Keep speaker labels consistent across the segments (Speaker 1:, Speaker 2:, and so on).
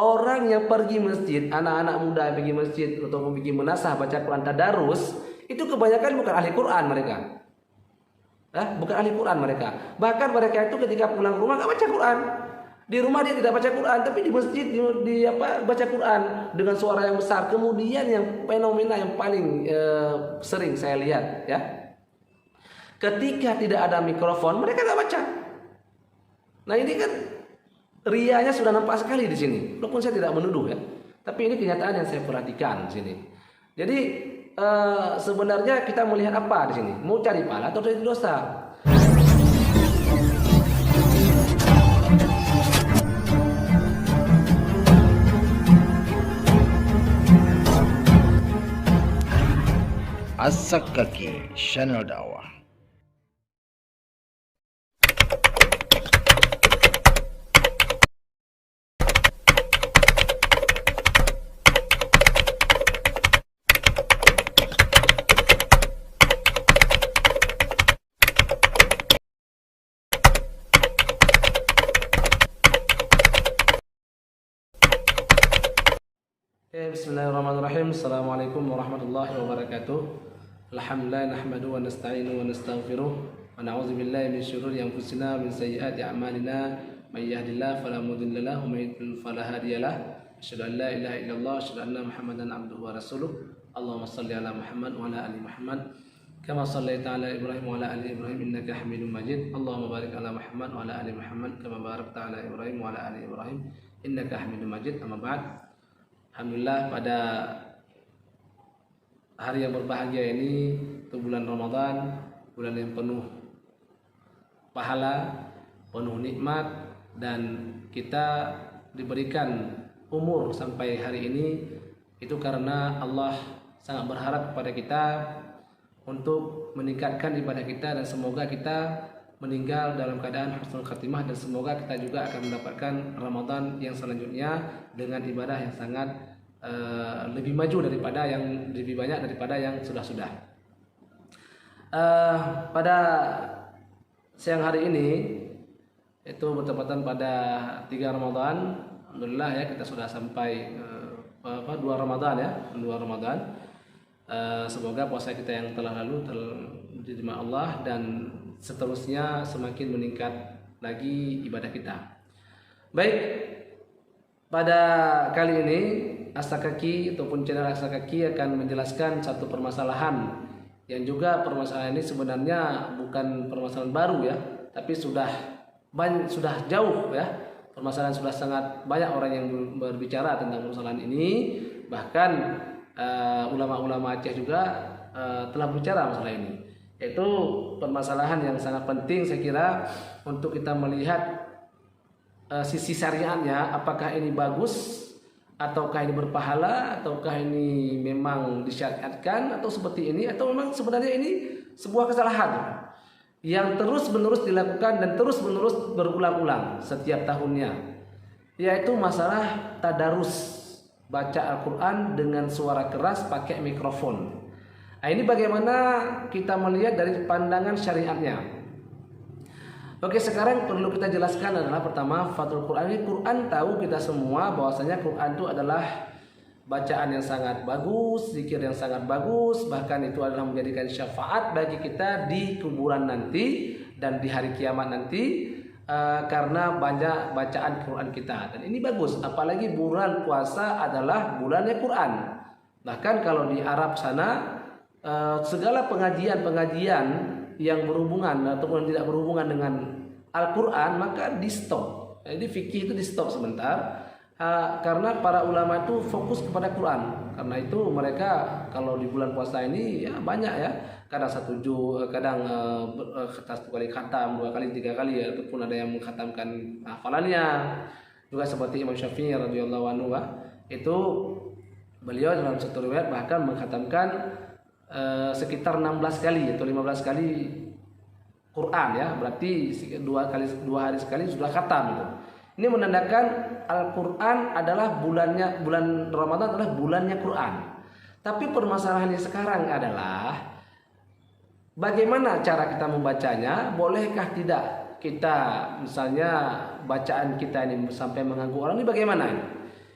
Speaker 1: orang yang pergi masjid, anak-anak muda yang pergi masjid atau pergi menasah baca Quran tadarus, itu kebanyakan bukan ahli Quran mereka. Bukan ahli Quran mereka. Bahkan mereka itu ketika pulang ke rumah nggak baca Quran. Di rumah dia tidak baca Quran, tapi di masjid baca Quran dengan suara yang besar. Kemudian yang fenomena yang paling sering saya lihat ya, ketika tidak ada mikrofon mereka nggak baca. Nah ini kan rianya sudah nampak sekali di sini. Walaupun saya tidak menuduh ya, tapi ini kenyataan yang saya perhatikan di sini. Jadi sebenarnya kita melihat apa di sini? Mau cari pahala atau cari dosa?
Speaker 2: As-Sakaki Channel Dakwah.
Speaker 1: Bismillahirrahmanirrahim. Assalamualaikum warahmatullahi wabarakatuh. Alhamdulillah nahmadu wa nasta'inu wa nastaghfiruh wa na'udzu billahi min syururi anfusina min sayyiati a'malina may yahdihillahu fala mudilla lahu wa may yudlil fala hadiyalah. Asyhadu an la ilaha illallah, asyhadu anna Muhammadan abduhu wa rasuluh. Allahumma shalli ala Muhammad wa ala ali Muhammad kama shallaita ala Ibrahim wa ala ali Ibrahim innaka Hamidum Majid. Allahumma barik ala Muhammad wa ala ali Muhammad kama barakta ala Ibrahim wa ala ali Ibrahim innaka Hamidum Majid. Amma ba'd. Alhamdulillah, pada hari yang berbahagia ini, itu bulan Ramadan, bulan yang penuh pahala, penuh nikmat, dan kita diberikan umur sampai hari ini itu karena Allah sangat berharap kepada kita untuk meningkatkan ibadah kita, dan semoga kita meninggal dalam keadaan husnul khatimah, dan semoga kita juga akan mendapatkan Ramadan yang selanjutnya dengan ibadah yang sangat lebih maju daripada yang lebih banyak daripada yang sudah-sudah. Pada siang hari ini itu bertepatan pada 3 Ramadan. Alhamdulillah ya, kita sudah sampai 2 Ramadan ya, 2 Ramadan. Semoga puasa kita yang telah lalu diterima Allah, dan seterusnya semakin meningkat lagi ibadah kita. Baik, pada kali ini As-Sakaki ataupun channel As-Sakaki akan menjelaskan satu permasalahan yang juga permasalahan ini sebenarnya bukan permasalahan baru ya, tapi sudah jauh ya. Permasalahan sudah sangat banyak orang yang berbicara tentang permasalahan ini, bahkan ulama-ulama Aceh juga telah berbicara masalah ini. Yaitu permasalahan yang sangat penting saya kira untuk kita melihat sisi syariatnya, apakah ini bagus ataukah ini berpahala, ataukah ini memang disyariatkan atau seperti ini, atau memang sebenarnya ini sebuah kesalahan yang terus-menerus dilakukan dan terus-menerus berulang-ulang setiap tahunnya, yaitu masalah tadarus baca Al-Quran dengan suara keras pakai mikrofon. Nah, ini bagaimana kita melihat dari pandangan syariatnya. Oke, sekarang perlu kita jelaskan adalah pertama, Fathul Quran. Ini Quran, tahu kita semua bahwasanya Quran itu adalah bacaan yang sangat bagus, zikir yang sangat bagus, bahkan itu adalah menjadikan syafaat bagi kita di kuburan nanti dan di hari kiamat nanti, karena banyak bacaan Quran kita. Dan ini bagus, apalagi bulan puasa adalah bulannya Quran. Bahkan kalau di Arab sana, segala pengajian yang berhubungan ataupun tidak berhubungan dengan Al-Quran maka di stop. Jadi fikih itu di stop sebentar, karena para ulama itu fokus kepada Quran. Karena itu mereka kalau di bulan puasa ini ya banyak ya, kadang satu juz, kadang satu kali khatam, 2 kali, 3 kali ya, ataupun ada yang mengkhatamkan hafalannya. Juga seperti Imam Syafi'i radhiyallahu anhu, itu beliau dalam satu riwayat bahkan mengkhatamkan sekitar 16 kali atau 15 kali Quran ya, berarti 2 hari sekali sudah khatam gitu. Ini menandakan Al-Quran adalah bulan Ramadan adalah bulannya Quran. Tapi permasalahannya sekarang adalah bagaimana cara kita membacanya? Bolehkah tidak kita misalnya bacaan kita ini sampai mengganggu orang, ini bagaimana ini?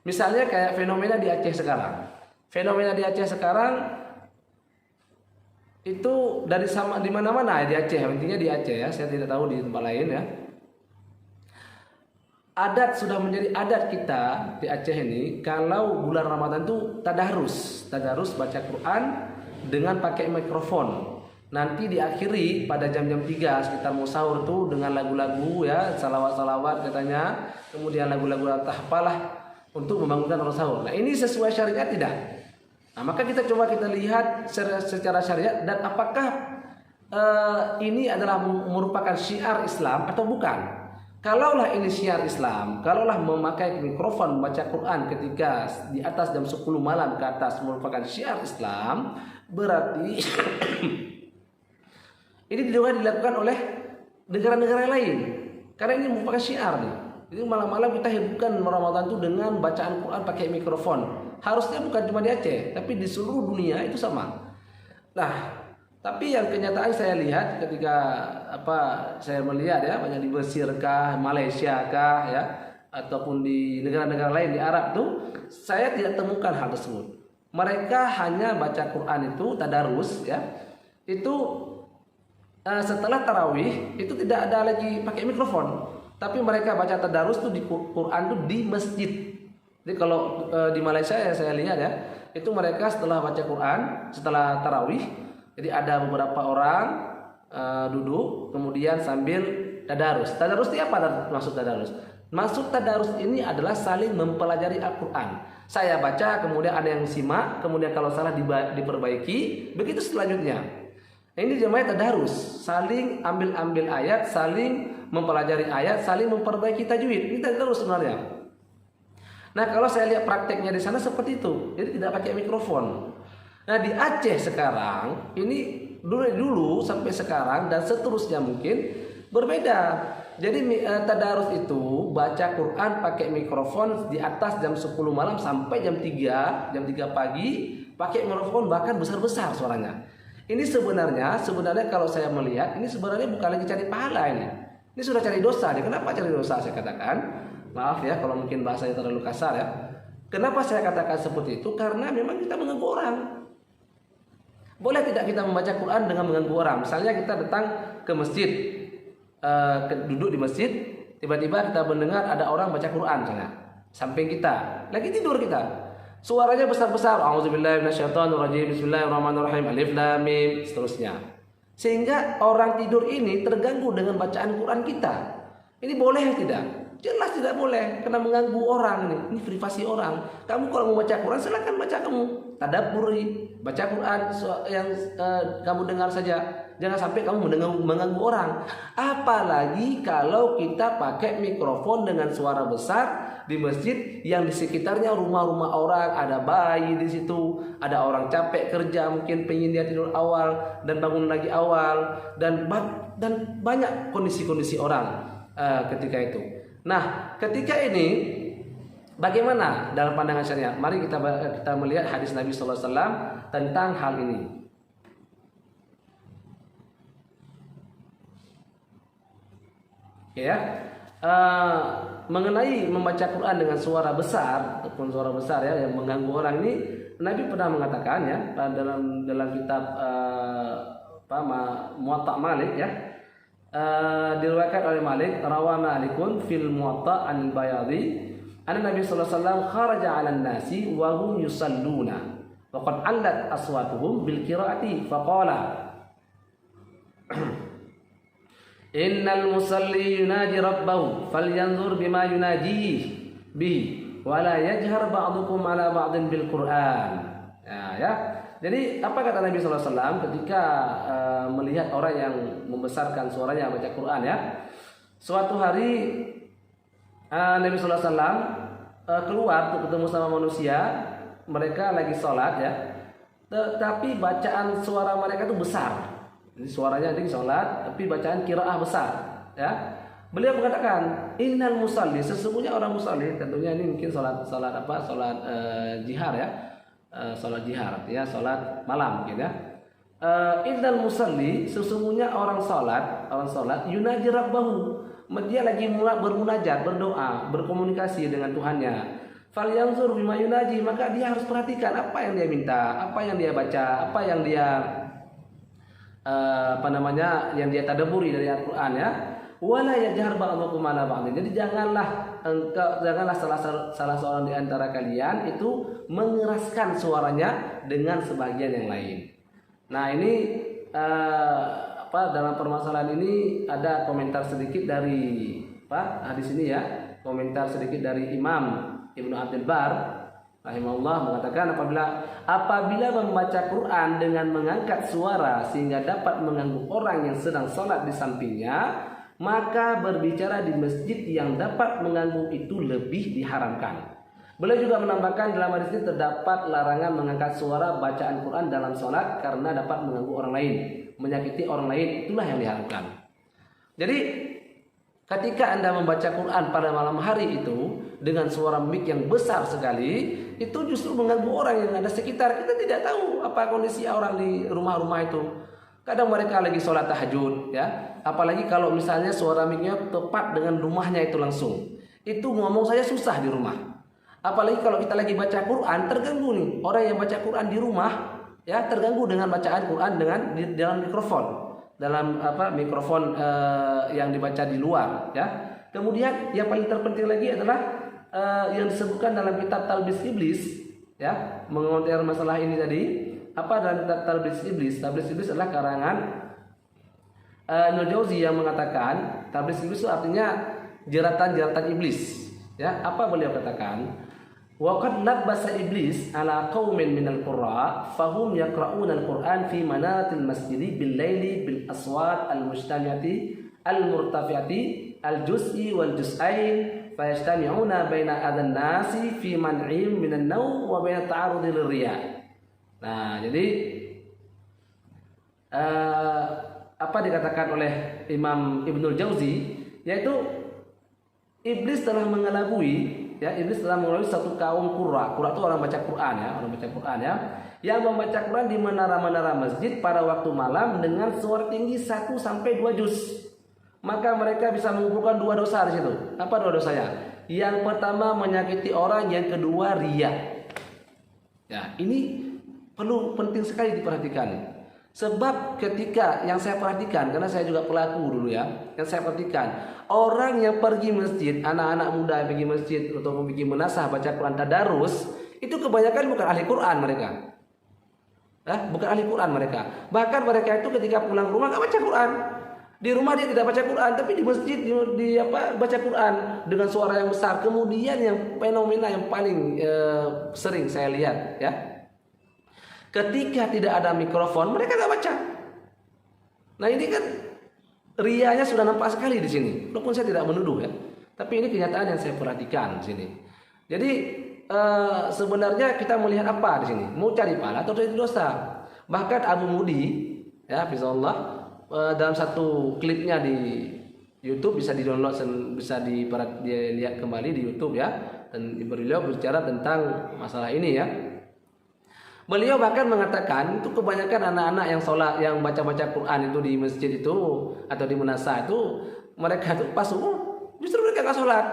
Speaker 1: Misalnya kayak fenomena di Aceh sekarang. Fenomena di Aceh sekarang itu dari sama di mana-mana di Aceh, intinya di Aceh ya, saya tidak tahu di tempat lain ya. Adat sudah menjadi adat kita di Aceh ini, kalau bulan Ramadan itu tadarus baca Quran dengan pakai mikrofon. Nanti diakhiri pada jam-jam 3 sekitar mau sahur tuh dengan lagu-lagu ya, salawat-salawat katanya, kemudian lagu-lagu entah apalah untuk membangunkan orang sahur. Nah, ini sesuai syariat tidak? Nah, maka kita coba kita lihat secara syariat dan apakah ini adalah merupakan syiar Islam atau bukan. Kalaulah ini syiar Islam, kalaulah memakai mikrofon membaca Quran ketika di atas jam 10 malam ke atas merupakan syiar Islam, berarti ini juga dilakukan oleh negara-negara lain. Karena ini merupakan syiar nih. Jadi malam-malam kita hidupkan Ramadan itu dengan bacaan Quran pakai mikrofon. Harusnya bukan cuma di Aceh, tapi di seluruh dunia itu sama. Nah, tapi yang kenyataan saya lihat ketika saya melihat ya, banyak di Mesir kah, Malaysia kah ya, ataupun di negara-negara lain di Arab tuh, saya tidak temukan hal tersebut. Mereka hanya baca Quran itu tadarus ya. Itu setelah tarawih itu tidak ada lagi pakai mikrofon, tapi mereka baca tadarus tuh di Quran tuh di masjid. Jadi kalau di Malaysia ya saya lihat ya, itu mereka setelah baca Quran, setelah tarawih, jadi ada beberapa orang duduk kemudian sambil tadarus. Tadarus itu apa maksud tadarus? Maksud tadarus ini adalah saling mempelajari Al-Quran. Saya baca, kemudian ada yang simak, kemudian kalau salah diperbaiki, begitu selanjutnya. Ini namanya tadarus, saling ambil ayat, saling mempelajari ayat, saling memperbaiki tajwid. Ini tadarus sebenarnya. Nah, kalau saya lihat prakteknya di sana seperti itu, jadi tidak pakai mikrofon. Nah, di Aceh sekarang ini dulu sampai sekarang dan seterusnya mungkin berbeda. Jadi tadarus itu baca Quran pakai mikrofon di atas jam 10 malam sampai jam 3 pagi pakai mikrofon, bahkan besar-besar suaranya. Ini sebenarnya kalau saya melihat ini sebenarnya bukan lagi cari pahala ini. Ini sudah cari dosa. Kenapa cari dosa saya katakan? Maaf ya kalau mungkin bahasanya terlalu kasar ya. Kenapa saya katakan seperti itu? Karena memang kita mengganggu orang. Boleh tidak kita membaca Quran dengan mengganggu orang? Misalnya kita datang ke masjid, duduk di masjid, tiba-tiba kita mendengar ada orang baca Quran misalnya, samping kita, lagi tidur kita. Suaranya besar-besar, A'udzubillahi minasyaitonirrajim, Bismillahirrahmanirrahim, Alif Lam Mim, seterusnya. Sehingga orang tidur ini terganggu dengan bacaan Quran kita. Ini boleh tidak? Jelas tidak boleh, karena mengganggu orang nih. Ini privasi orang. Kamu kalau mau baca Quran silakan baca kamu, tadabburi, baca Quran yang kamu dengar saja. Jangan sampai kamu mengganggu orang. Apalagi kalau kita pakai mikrofon dengan suara besar di masjid yang di sekitarnya rumah-rumah orang, ada bayi di situ, ada orang capek kerja, mungkin pengen dia tidur awal dan bangun lagi awal, dan banyak kondisi-kondisi orang ketika itu. Nah, ketika ini bagaimana dalam pandangan syariat? Mari kita melihat hadis Nabi sallallahu alaihi wasallam tentang hal ini. Ya. Mengenai membaca Quran dengan suara besar ataupun suara besar ya yang mengganggu orang ini, Nabi pernah mengatakan ya dalam kitab Muwatta Malik ya, diriwayatkan oleh Malik, rawa Malikun fil Muwatta anil Bayadi anna Nabi sallallahu alaihi wasallam kharaja 'alan nasi wa hum yusalluna wa qad 'allat aswatuhum bil qiraati faqala Innal musalli yunaji rabbahu falyanzur bima yunajihi bihi wa la yajhar ba'dukum ala ba'din bil Qur'an. Ya. Jadi apa kata Nabi sallallahu alaihi wasallam ketika melihat orang yang membesarkan suaranya baca Quran ya. Suatu hari Nabi sallallahu alaihi wasallam keluar untuk ketemu sama manusia, mereka lagi sholat ya. Tetapi bacaan suara mereka itu besar. Jadi suaranya tinggi sholat, tapi bacaan qiraah besar. Ya, beliau mengatakan, innal musalli, sesungguhnya orang musalli, tentunya ini mungkin sholat jihar ya, sholat jihar, ya sholat malam mungkin ya. Innal musalli, sesungguhnya orang sholat, yunaji rabbahu, dia lagi bermunajat, berdoa, berkomunikasi dengan Tuhannya. falyanzur bima yunaji, maka dia harus perhatikan apa yang dia minta, apa yang dia baca, apa yang dia yang dia tadabburi dari Al-Qur'an ya. Wala yajhar ba'dhukum ala ba'd. Jadi janganlah salah seorang di antara kalian itu mengeraskan suaranya dengan sebagian yang lain. Nah, ini dalam permasalahan ini ada komentar sedikit dari hadis ini ya. Komentar sedikit dari Imam Ibnu Abdul Bar rahimahullah mengatakan apabila membaca Quran dengan mengangkat suara sehingga dapat mengganggu orang yang sedang sholat di sampingnya, maka berbicara di masjid yang dapat mengganggu itu lebih diharamkan. Beliau juga menambahkan dalam hadis ini terdapat larangan mengangkat suara bacaan Quran dalam sholat karena dapat mengganggu orang lain, menyakiti orang lain, itulah yang diharamkan. Jadi ketika Anda membaca Quran pada malam hari itu dengan suara mic yang besar sekali, itu justru mengganggu orang yang ada sekitar. Kita tidak tahu apa kondisi orang di rumah-rumah itu. Kadang mereka lagi sholat tahajud ya. Apalagi kalau misalnya suara mic-nya tepat dengan rumahnya itu langsung. Itu ngomong saja susah di rumah. Apalagi kalau kita lagi baca Quran, terganggu nih. Orang yang baca Quran di rumah ya terganggu dengan bacaan Quran di dalam mikrofon. Dalam mikrofon yang dibaca di luar ya. Kemudian yang paling terpenting lagi adalah yang disebutkan dalam kitab Talbis Iblis ya, mengomentari masalah ini tadi. Apa dalam kitab Talbis Iblis? Talbis Iblis adalah karangan Ibnu Jauzi yang mengatakan Talbis Iblis itu artinya jeratan-jeratan iblis. Ya, apa beliau katakan? Wa qad labbasa iblis ala qaumin minal qurra fahum yaqra'una al-Qur'an fi manatil masjidi bil laili bil aswat al-mujtami'ati al-murtafi'ati al-juz'i wal juz'ain fayajtami'una baina adhan nasi fi man'im minan naum wa baina ta'arudi lirriya. Nah, jadi apa dikatakan oleh Imam Ibnul Jauzi, yaitu iblis telah mengelabui satu kaum qurra. Qurra itu orang baca Quran ya, yang membaca Quran di menara-menara masjid pada waktu malam dengan suara tinggi 1 sampai 2 juz. Maka mereka bisa mengumpulkan 2 dosa di situ. Apa 2 dosanya? Yang pertama menyakiti orang, yang kedua riya. Ya, ini penting sekali diperhatikan. Sebab ketika yang saya perhatikan, karena saya juga pelaku dulu ya, yang saya perhatikan orang yang pergi masjid, anak-anak muda yang pergi masjid atau pergi menasah baca Quran tadarus, itu kebanyakan bukan ahli Quran mereka. Bukan ahli Quran mereka. Bahkan mereka itu ketika pulang ke rumah nggak baca Quran. Di rumah dia tidak baca Quran, tapi di masjid baca Quran dengan suara yang besar. Kemudian yang fenomena yang paling sering saya lihat ya, ketika tidak ada mikrofon, mereka nggak baca. Nah, ini kan rianya sudah nampak sekali di sini. Walaupun saya tidak menuduh ya, tapi ini kenyataan yang saya perhatikan di sini. Jadi sebenarnya kita melihat apa di sini? Mau cari pahala atau cari dosa? Bahkan Abu Mudi ya, Bismillah, dalam satu klipnya di YouTube bisa di-download, bisa dilihat kembali di YouTube ya. Dan beliau berbicara tentang masalah ini ya. Beliau bahkan mengatakan itu kebanyakan anak-anak yang sholat, yang baca-baca Quran itu di masjid itu atau di munasah itu, mereka itu pas subuh justru mereka nggak sholat.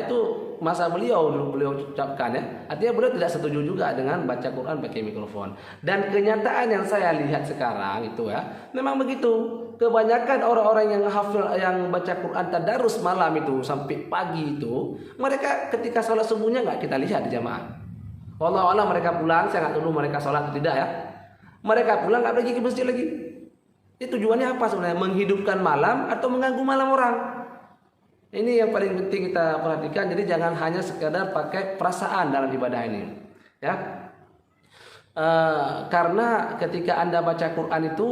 Speaker 1: Itu masa beliau ucapkan ya. Artinya beliau tidak setuju juga dengan baca Quran pakai mikrofon. Dan kenyataan yang saya lihat sekarang itu ya, memang begitu. Kebanyakan orang-orang yang hafal, yang baca Quran tadarus malam itu sampai pagi itu, mereka ketika sholat subuhnya nggak kita lihat di jamaah. Wallahu a'lam, mereka pulang, saya nggak tahu mereka sholat atau tidak ya. Mereka pulang nggak pergi ke masjid lagi. Ini tujuannya apa sebenarnya? Menghidupkan malam atau mengganggu malam orang? Ini yang paling penting kita perhatikan. Jadi jangan hanya sekadar pakai perasaan dalam ibadah ini, ya. Karena ketika Anda baca Quran itu,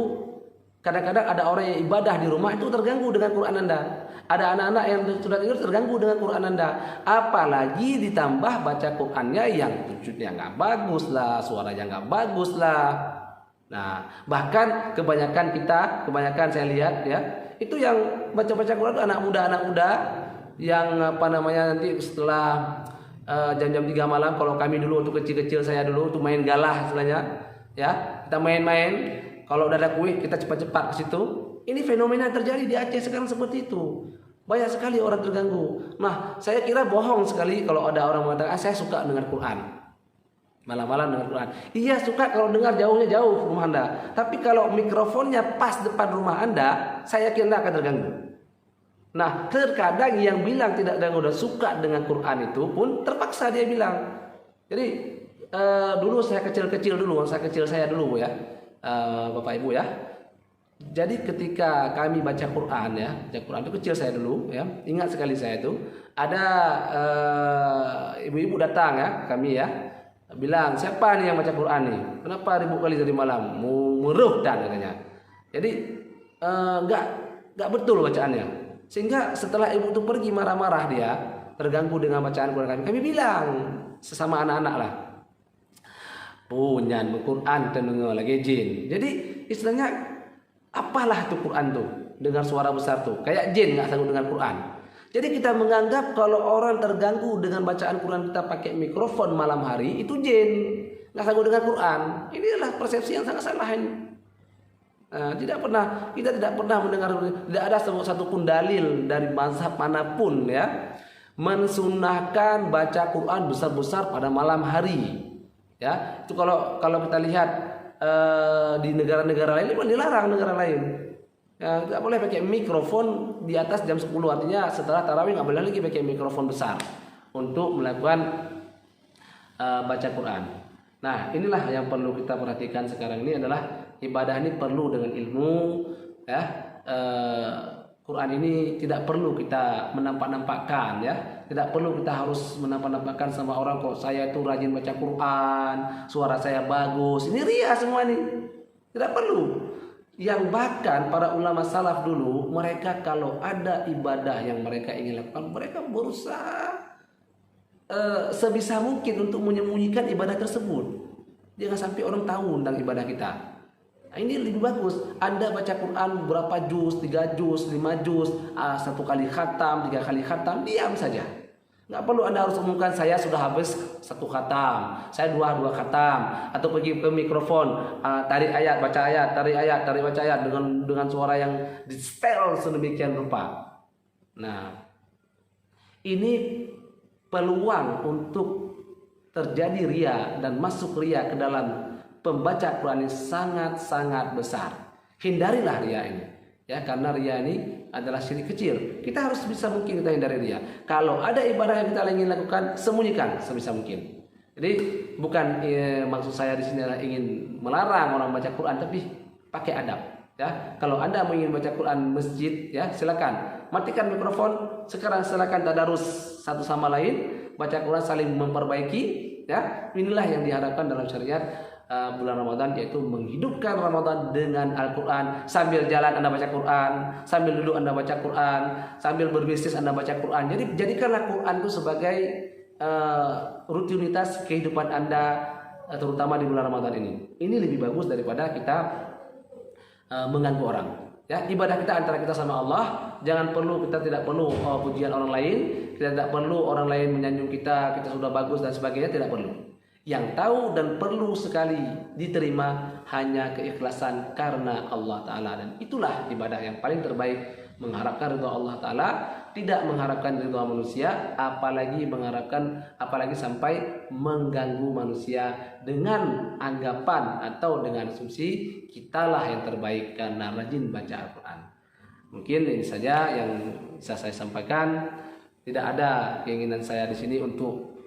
Speaker 1: kadang-kadang ada orang yang ibadah di rumah itu terganggu dengan Quran Anda. Ada anak-anak yang sudah tidur terganggu dengan Quran Anda. Apalagi ditambah baca Qurannya yang tujuannya nggak bagus lah, suaranya nggak bagus lah. Nah, bahkan kebanyakan saya lihat ya, itu yang baca-baca Quran itu anak muda yang nanti setelah jam-jam 3 malam, kalau kami dulu untuk kecil-kecil, saya dulu tuh main galah istilahnya ya, kita main-main, kalau udah ada kuih kita cepat-cepat ke situ. Ini fenomena yang terjadi di Aceh sekarang seperti itu. Banyak sekali orang terganggu. Nah, saya kira bohong sekali kalau ada orang mengatakan saya suka dengar Quran. Malam-malam dengar Quran. Iya suka kalau dengar jauhnya jauh rumah Anda. Tapi kalau mikrofonnya pas depan rumah Anda, saya yakin Anda akan terganggu. Nah, terkadang yang bilang tidak terganggu dan suka dengan Quran itu pun terpaksa dia bilang. Jadi dulu saya kecil-kecil dulu, saya dulu ya, Bapak Ibu ya. Jadi ketika kami baca Quran ya, baca Quran itu kecil saya dulu ya, ingat sekali saya itu ada ibu-ibu datang ya, kami ya, bilang siapa nih yang baca Quran nih? Kenapa ribut kali tadi malam? Muruh dan katanya. Jadi nggak betul bacaannya. Sehingga setelah ibu itu pergi marah-marah dia, terganggu dengan bacaan Quran kami bilang sesama anak-anak lah, punyan Quran tenung lagi jin. Jadi istilahnya apalah itu Quran tuh dengan suara besar tuh kayak jin nggak sanggup dengan Quran. Jadi kita menganggap kalau orang terganggu dengan bacaan Quran kita pakai mikrofon malam hari itu jin nggak sanggup dengan Quran. Ini adalah persepsi yang sangat salah ini. Kita tidak pernah mendengar, tidak ada satupun dalil dari mazhab manapun ya mensunahkan baca Quran besar-besar pada malam hari. Ya itu kalau kita lihat di negara-negara lain ini dilarang negara lain. Ya, tidak boleh pakai mikrofon di atas jam 10, artinya setelah tarawih nggak boleh lagi pakai mikrofon besar untuk melakukan baca Quran. Nah inilah yang perlu kita perhatikan sekarang ini adalah ibadah ini perlu dengan ilmu ya. Quran ini tidak perlu kita menampak-nampakkan ya. Tidak perlu kita harus menampak-nampakkan sama orang kok saya itu rajin baca Quran, suara saya bagus. Ini ria semua ini. Tidak perlu. Yang bahkan para ulama salaf dulu, mereka kalau ada ibadah yang mereka ingin lakukan, mereka berusaha sebisa mungkin untuk menyembunyikan ibadah tersebut. Jangan sampai orang tahu tentang ibadah kita. Nah, ini lebih bagus. Anda baca Quran berapa juz, 3 juz, 5 juz, 1 kali khatam, 3 kali khatam, diam saja. Nggak perlu Anda harus umumkan saya sudah habis 1 khatam, saya 2 khatam, atau pergi ke mikrofon, tarik ayat, baca ayat, tarik ayat, baca ayat dengan suara yang disetel sedemikian rupa. Nah, ini peluang untuk terjadi ria dan masuk ria ke dalam pembaca Quran ini sangat-sangat besar. Hindarilah ria ini. Ya, karena ria ini adalah syirik kecil. Kita harus bisa mungkin kita hindari ria. Kalau ada ibadah yang kita ingin lakukan, sembunyikan sebisa mungkin. Jadi bukan maksud saya di sini adalah ingin melarang orang baca Quran, tapi pakai adab. Ya, kalau Anda ingin baca Quran masjid, ya silakan matikan mikrofon. Sekarang silakan tadarus satu sama lain, baca Quran saling memperbaiki. Ya, inilah yang diharapkan dalam syariat bulan Ramadan, yaitu menghidupkan Ramadan dengan Al-Quran. Sambil jalan Anda baca Quran, sambil duduk Anda baca Quran, sambil berbisnis Anda baca Quran. Jadi jadikanlah Quran itu sebagai rutinitas kehidupan Anda, terutama di bulan Ramadan ini. Ini lebih bagus daripada kita mengganggu orang. Ya, ibadah kita antara kita sama Allah. Kita tidak perlu pujian orang lain, kita tidak perlu orang lain menyanjung kita sudah bagus dan sebagainya, tidak perlu. Yang tahu dan perlu sekali diterima hanya keikhlasan karena Allah Ta'ala. Dan itulah ibadah yang paling terbaik. Mengharapkan ridha Allah Ta'ala, tidak mengharapkan ridha manusia, apalagi sampai mengganggu manusia dengan anggapan atau dengan asumsi kitalah yang terbaik karena rajin baca Al-Quran. Mungkin ini saja yang bisa saya sampaikan. Tidak ada keinginan saya di sini untuk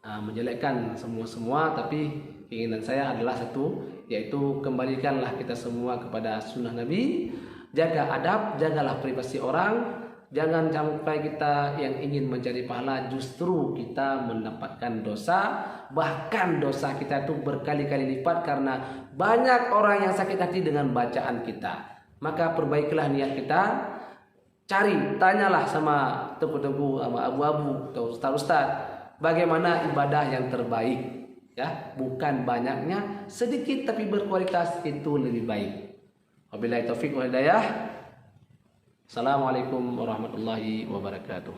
Speaker 1: menjelekkan semua, tapi keinginan saya adalah satu, yaitu kembalikanlah kita semua kepada sunnah Nabi, jaga adab, jagalah privasi orang, jangan sampai kita yang ingin mencari pahala justru kita mendapatkan dosa, bahkan dosa kita itu berkali-kali lipat karena banyak orang yang sakit hati dengan bacaan kita. Maka perbaikilah niat kita, tanyalah sama teguh-teguh, sama abu-abu atau ustaz-ustaz, bagaimana ibadah yang terbaik, ya, bukan banyaknya, sedikit tapi berkualitas itu lebih baik. Wabillahi taufiq wal hidayah. Assalamualaikum warahmatullahi wabarakatuh.